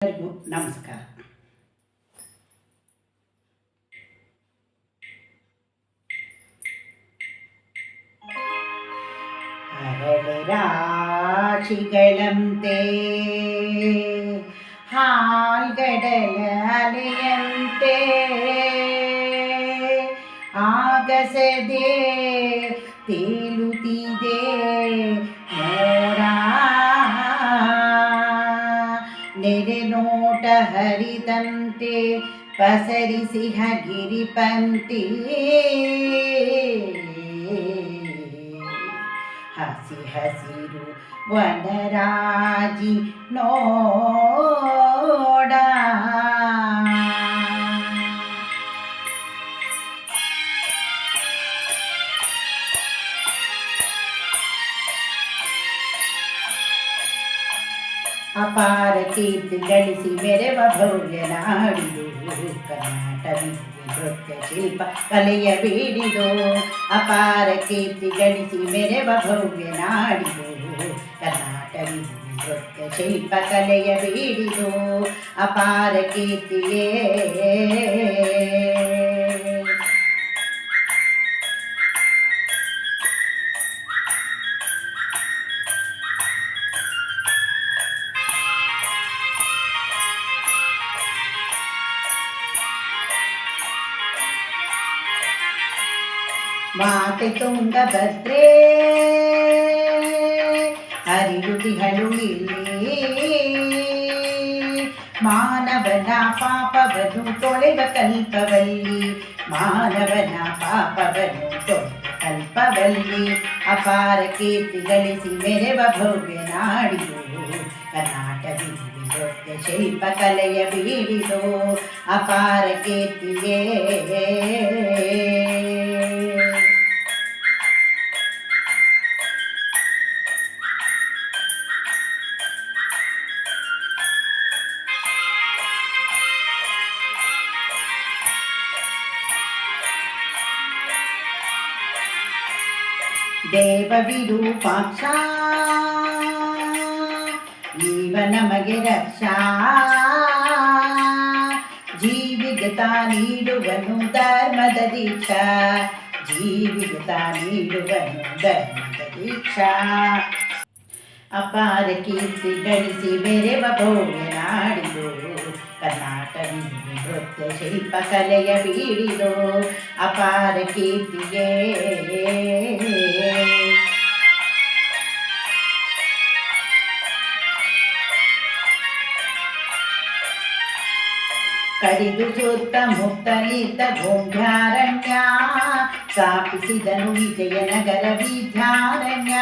ಎಲ್ಲರಿಗೂ ನಮಸ್ಕಾರ. ಹರಳೆ ರಾಶಿಗಳಂತೆ ಹಾಲ್ಗಡಲ ಅಲೆಯಂತೆ ಆಗಸದೆ ತೇಲುತ್ತಿದೆ ಮೋಡ. ನೆರೆ ನೋಟ ಹರಿದಂತೆ ಪಸರಿಸಿ ಹಗಿರಿಪಂತಿ ಹಸಿ ಹಸಿರು ವನರಾಜಿ ನೋಡ. ಅಪಾರ ಕೀರ್ತಿ ಗಳಿಸಿ ಮೆರೆವ ಭವ್ಯ ನಾಡಿದು ಕರ್ನಾಟಕ ನೃತ್ಯ ಶಿಲ್ಪ ಕಲೆಯ ಬೀಡಿದು. ಅಪಾರ ಕೀರ್ತಿ ಗಳಿಸಿ ಮೆರೆವ ಭವ್ಯ ನಾಡಿದು ಕರ್ನಾಟಕ ನೃತ್ಯ ಶಿಲ್ಪ ಕಲೆಯ ಬೀಡಿದು. ಅಪಾರ ಕೀರ್ತಿಯೇ ಮಾತೆ ತುಂಗಭದ್ರೆ ಹರಿಯುತ್ತಿಹಳು ಇಲ್ಲಿ ಮಾನವನ ಪಾಪವನ್ನು ತೊಳೆವ ಕಲ್ಪವಲ್ಲಿ. ಮಾನವನ ಪಾಪವನ್ನು ತೊಳೆವ ಕಲ್ಪವಲ್ಲಿ. ಅಪಾರ ಕೀರ್ತಿ ಗಳಿಸಿ ಮೆರೆವ ಭವ್ಯ ನಾಡಿದು ಕರ್ನಾಟಕ ನೃತ್ಯ ಶಿಲ್ಪ ಕಲೆಯ ಬೀಡಿದು. ಅಪಾರ ಕೀರ್ತಿಯೇ ದೇವ ವಿರೂಪಾಕ್ಷ ಜೀವ ನಮಗೆ ರಕ್ಷಾ. ಜೀವಿಗೆ ತಾ ನೀಡುವನು ಧರ್ಮದ ದೀಕ್ಷಾ. ಜೀವಿಗೆ ತಾ ನೀಡುವನು ಧರ್ಮದ ದೀಕ್ಷಾ. ಅಪಾರ ಕೀರ್ತಿ ಗಳಿಸಿ ಬೆರೆವ ಭವ್ಯ ನಾಡಿದು ಕರ್ನಾಟಕ ನೃತ್ಯ ಶಿಲ್ಪ ಕಲೆಯ ಬೀಡಿದು. ಅಪಾರ ಕೀರ್ತಿಯೇ ಕಡಿದು ಸುತ್ತ ಮುತ್ತಲಿದ್ದ ಗೋಂಭ್ಯಾರಣ್ಯ ಸ್ಥಾಪಿಸಿದನು ವಿಜಯನಗರ ವಿದ್ಯಾರಣ್ಯ.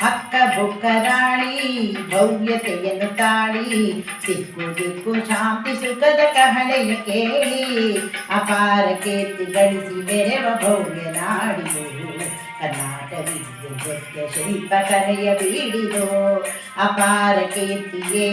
ಹಕ್ಕ ಬುಕ್ಕರಾಳಿ ಭವ್ಯತೆಯನ್ನು ತಾಳಿ ಸಿಕ್ಕು ದಿಕ್ಕು ಶಾಂತಿ ಸುಖದ ಕಹಳೆಯ ಕೇಳಿ. ಅಪಾರ ಕೀರ್ತಿ ಗಳಿಸಿ ಬೆರೆವ ಭವ್ಯ ನಾಡಿದು ಕರ್ನಾಟಕ ನೃತ್ಯ ಶಿಲ್ಪ ಕಲೆಯ ಬೀಡಿದು. ಅಪಾರ ಕೀರ್ತಿಯೇ